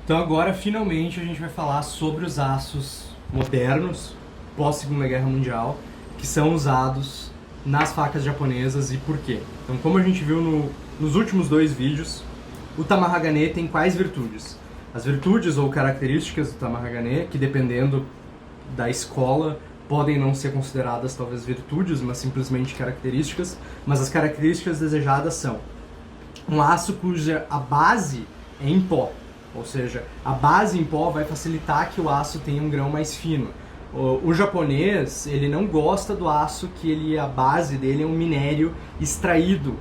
Então agora, finalmente, a gente vai falar sobre os aços modernos, pós-Segunda Guerra Mundial, que são usados nas facas japonesas e por quê. Então, como a gente viu nos últimos dois vídeos, o Tamahagane tem quais virtudes? As virtudes ou características do Tamahagane, que dependendo da escola, podem não ser consideradas talvez virtudes, mas simplesmente características, mas as características desejadas são um aço cuja a base é em pó, ou seja, a base em pó vai facilitar que o aço tenha um grão mais fino. O japonês, ele não gosta do aço que a base dele é um minério extraído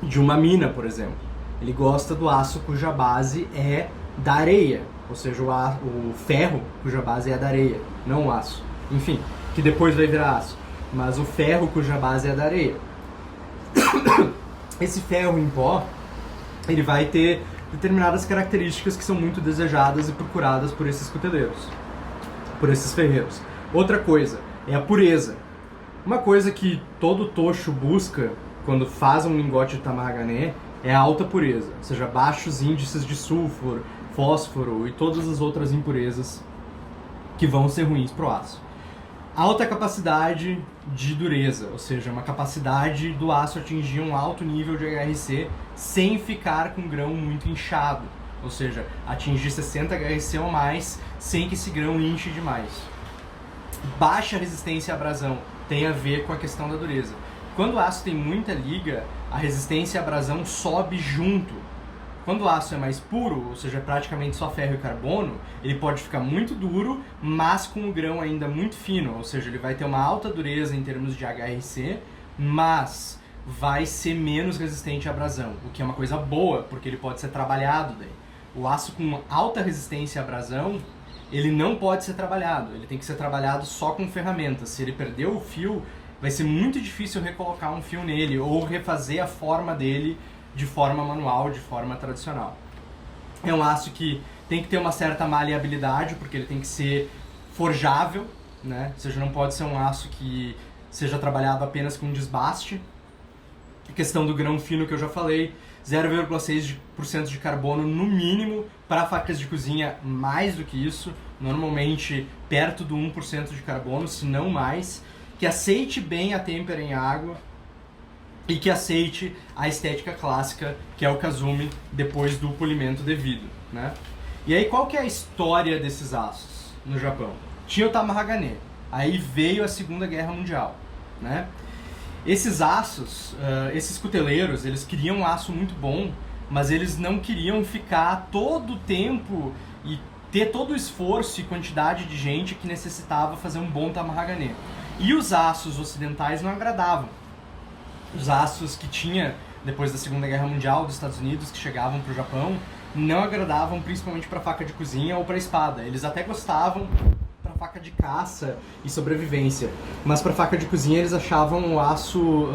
de uma mina, por exemplo. Ele gosta do aço cuja base é da areia, ou seja, o ferro cuja base é da areia, não o aço. Enfim, que depois vai virar aço, mas o ferro cuja base é da areia. Esse ferro em pó, ele vai ter determinadas características que são muito desejadas e procuradas por esses cuteleiros, por esses ferreiros. Outra coisa é a pureza. Uma coisa que todo tocho busca quando faz um lingote de Tamahagane é a alta pureza, ou seja, baixos índices de sulfuro, fósforo e todas as outras impurezas que vão ser ruins para o aço. Alta capacidade de dureza, ou seja, uma capacidade do aço atingir um alto nível de HRC sem ficar com o grão muito inchado, ou seja, atingir 60 HRC ou mais sem que esse grão inche demais. Baixa resistência à abrasão tem a ver com a questão da dureza. Quando o aço tem muita liga, a resistência à abrasão sobe junto. Quando o aço é mais puro, ou seja, praticamente só ferro e carbono, ele pode ficar muito duro, mas com o grão ainda muito fino, ou seja, ele vai ter uma alta dureza em termos de HRC, mas vai ser menos resistente à abrasão, o que é uma coisa boa, porque ele pode ser trabalhado daí. O aço com alta resistência à abrasão, ele não pode ser trabalhado, ele tem que ser trabalhado só com ferramentas. Se ele perder o fio, vai ser muito difícil recolocar um fio nele, ou refazer a forma dele de forma manual, de forma tradicional. É um aço que tem que ter uma certa maleabilidade, porque ele tem que ser forjável, né? Ou seja, não pode ser um aço que seja trabalhado apenas com desbaste. A questão do grão fino que eu já falei, 0,6% de carbono no mínimo, para facas de cozinha mais do que isso, normalmente perto do 1% de carbono, se não mais, que aceite bem a têmpera em água, e que aceite a estética clássica, que é o Kazumi, depois do polimento devido, né? E aí, qual que é a história desses aços no Japão? Tinha o Tamahagane, aí veio a Segunda Guerra Mundial, né? Esses aços, esses cuteleiros, eles queriam um aço muito bom, mas eles não queriam ficar todo o tempo e ter todo o esforço e quantidade de gente que necessitava fazer um bom Tamahagane. E os aços ocidentais não agradavam. Os aços que tinha depois da Segunda Guerra Mundial dos Estados Unidos, que chegavam para o Japão, não agradavam principalmente para faca de cozinha ou para espada. Eles até gostavam para faca de caça e sobrevivência, mas para faca de cozinha eles achavam o aço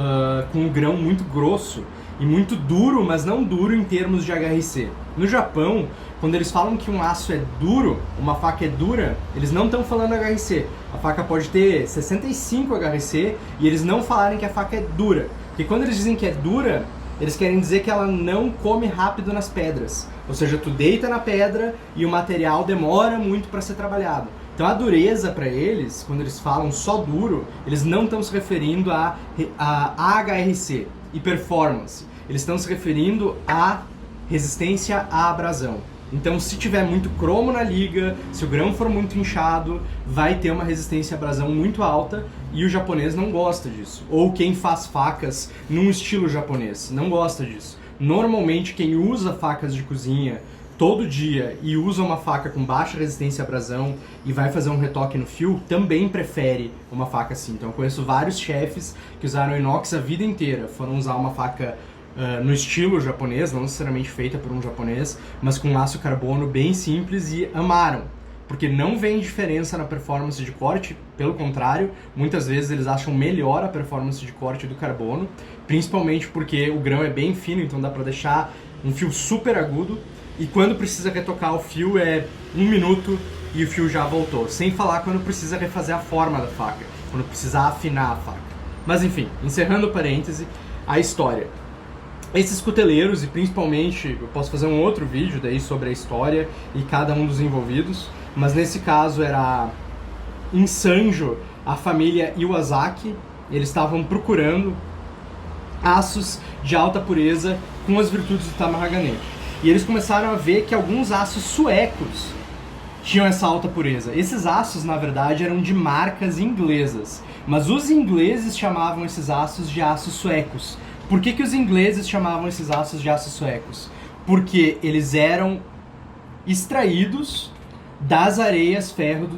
com um grão muito grosso e muito duro, mas não duro em termos de HRC. No Japão, quando eles falam que um aço é duro, uma faca é dura, eles não estão falando HRC. A faca pode ter 65 HRC e eles não falarem que a faca é dura. Porque quando eles dizem que é dura, eles querem dizer que ela não come rápido nas pedras. Ou seja, tu deita na pedra e o material demora muito para ser trabalhado. Então a dureza para eles, quando eles falam só duro, eles não estão se referindo a HRC e performance. Eles estão se referindo a resistência à abrasão. Então, se tiver muito cromo na liga, se o grão for muito inchado, vai ter uma resistência à abrasão muito alta e o japonês não gosta disso. Ou quem faz facas num estilo japonês não gosta disso. Normalmente, quem usa facas de cozinha todo dia e usa uma faca com baixa resistência à abrasão e vai fazer um retoque no fio, também prefere uma faca assim. Então, eu conheço vários chefes que usaram inox a vida inteira, foram usar uma faca no estilo japonês, não necessariamente feita por um japonês, mas com aço carbono bem simples e amaram, porque não vem diferença na performance de corte, pelo contrário, muitas vezes eles acham melhor a performance de corte do carbono, principalmente porque o grão é bem fino, então dá para deixar um fio super agudo, e quando precisa retocar o fio é 1 minuto e o fio já voltou, sem falar quando precisa refazer a forma da faca, quando precisa afinar a faca. Mas enfim, encerrando o parêntese, a história. Esses cuteleiros, e principalmente, eu posso fazer um outro vídeo daí sobre a história e cada um dos envolvidos, mas nesse caso era em Sanjo, a família Iwasaki, eles estavam procurando aços de alta pureza com as virtudes do Tamahagane. E eles começaram a ver que alguns aços suecos tinham essa alta pureza. Esses aços, na verdade, eram de marcas inglesas, mas os ingleses chamavam esses aços de aços suecos. Por que que os ingleses chamavam esses aços de aços suecos? Porque eles eram extraídos das areias ferro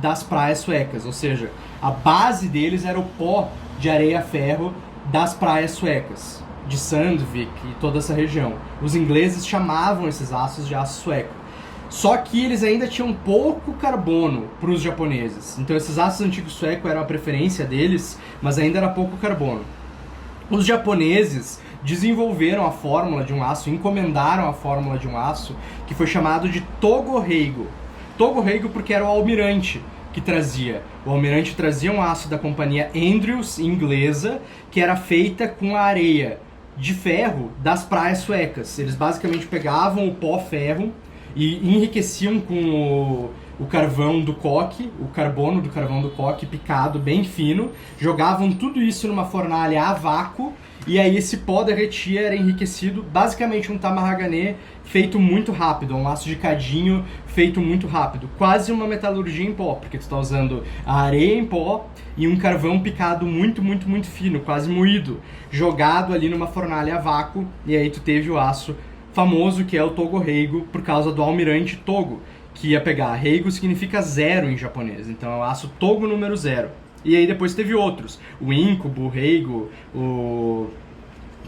das praias suecas, ou seja, a base deles era o pó de areia-ferro das praias suecas, de Sandvik e toda essa região. Os ingleses chamavam esses aços de aço sueco. Só que eles ainda tinham pouco carbono para os japoneses. Então esses aços antigos suecos eram a preferência deles, mas ainda era pouco carbono. Os japoneses desenvolveram a fórmula de um aço, encomendaram a fórmula de um aço que foi chamado de Togo-Heigo. Togo-Heigo porque era o almirante que trazia. O almirante trazia um aço da companhia Andrews, inglesa, que era feita com a areia de ferro das praias suecas. Eles basicamente pegavam o pó ferro e enriqueciam com o carvão do coque, o carbono do carvão do coque picado bem fino, jogavam tudo isso numa fornalha a vácuo e aí esse pó derretia, era enriquecido, basicamente um Tamahagane feito muito rápido, um aço de cadinho feito muito rápido, quase uma metalurgia em pó, porque tu está usando a areia em pó e um carvão picado muito, muito, muito fino, quase moído, jogado ali numa fornalha a vácuo, e aí tu teve o aço famoso que é o Togo-Heigo, por causa do almirante Togo, que ia pegar. Heigo significa zero em japonês, então é o aço Togo número 0. E aí depois teve outros, o Incubo, o Heigo, o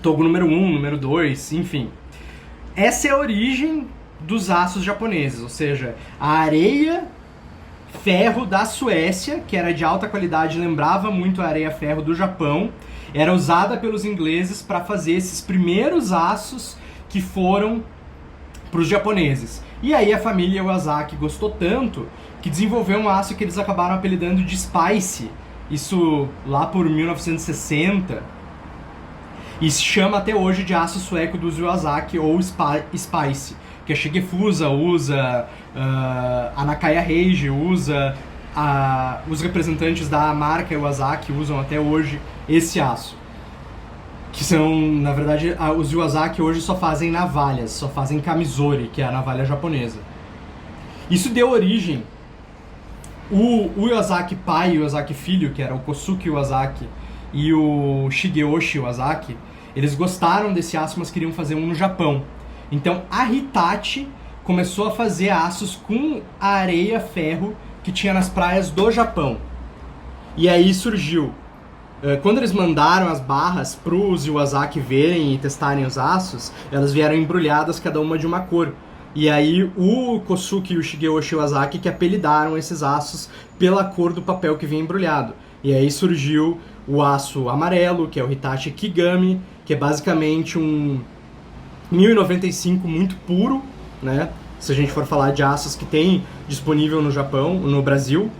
Togo número 1, número 2, enfim. Essa é a origem dos aços japoneses, ou seja, a areia ferro da Suécia, que era de alta qualidade, lembrava muito a areia ferro do Japão, era usada pelos ingleses para fazer esses primeiros aços que foram para os japoneses. E aí a família Iwasaki gostou tanto que desenvolveu um aço que eles acabaram apelidando de Spice, isso lá por 1960, e se chama até hoje de aço sueco dos Iwasaki ou Spice, que a Shigefusa usa, a Nakaya Reiji usa, os representantes da marca Iwasaki usam até hoje esse aço. Que são, na verdade, os Iwasaki hoje só fazem navalhas, só fazem kamisori, que é a navalha japonesa. Isso deu origem, o Iwasaki pai e o Iwasaki filho, que era o Kosuke Iwasaki e o Shigeyoshi Iwasaki, eles gostaram desse aço, mas queriam fazer um no Japão. Então a Hitachi começou a fazer aços com a areia ferro que tinha nas praias do Japão. E aí surgiu, quando eles mandaram as barras para os Iwasaki verem e testarem os aços, elas vieram embrulhadas cada uma de uma cor. E aí o Kosuke e o Shigeyoshi Iwasaki que apelidaram esses aços pela cor do papel que vinha embrulhado. E aí surgiu o aço amarelo, que é o Hitachi Kigami, que é basicamente um 1095 muito puro, né? Se a gente for falar de aços que tem disponível no Japão, no Brasil,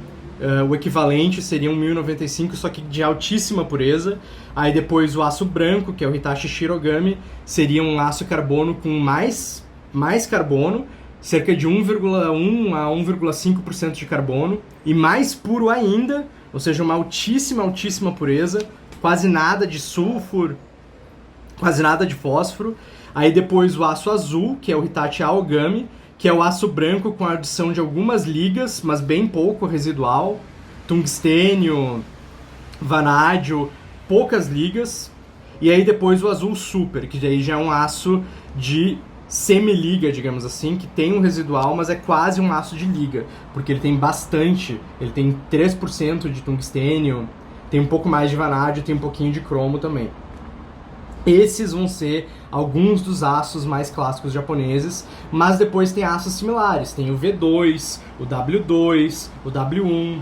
o equivalente seria um 1095, só que de altíssima pureza. Aí depois o aço branco, que é o Hitachi Shirogami, seria um aço carbono com mais carbono, cerca de 1,1 a 1,5% de carbono, e mais puro ainda, ou seja, uma altíssima pureza, quase nada de sulfur, quase nada de fósforo. Aí depois o aço azul, que é o Hitachi Aogami, que é o aço branco com a adição de algumas ligas, mas bem pouco residual, tungstênio, vanádio, poucas ligas. E aí depois o azul super, que daí já é um aço de semi-liga, digamos assim, que tem um residual, mas é quase um aço de liga, porque ele tem bastante, ele tem 3% de tungstênio, tem um pouco mais de vanádio, tem um pouquinho de cromo também. Esses vão ser alguns dos aços mais clássicos japoneses, mas depois tem aços similares. Tem o V2, o W2, o W1,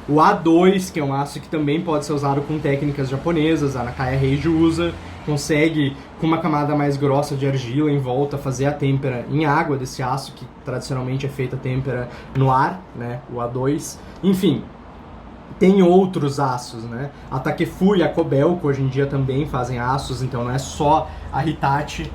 o A2, que é um aço que também pode ser usado com técnicas japonesas. A Nakaya Reiji usa, consegue, com uma camada mais grossa de argila em volta, fazer a têmpera em água desse aço, que tradicionalmente é feita a têmpera no ar, né? O A2. Enfim, Tem outros aços, né? A Takefu e a Kobelco hoje em dia também fazem aços, então não é só a Hitachi.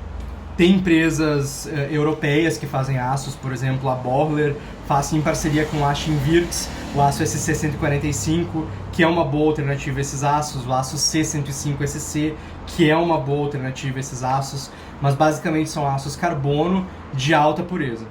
Tem empresas europeias que fazem aços, por exemplo, a Bohler faz em parceria com a Schindwirtz o aço SC145, que é uma boa alternativa a esses aços, o aço C105SC, que é uma boa alternativa a esses aços, mas basicamente são aços carbono de alta pureza.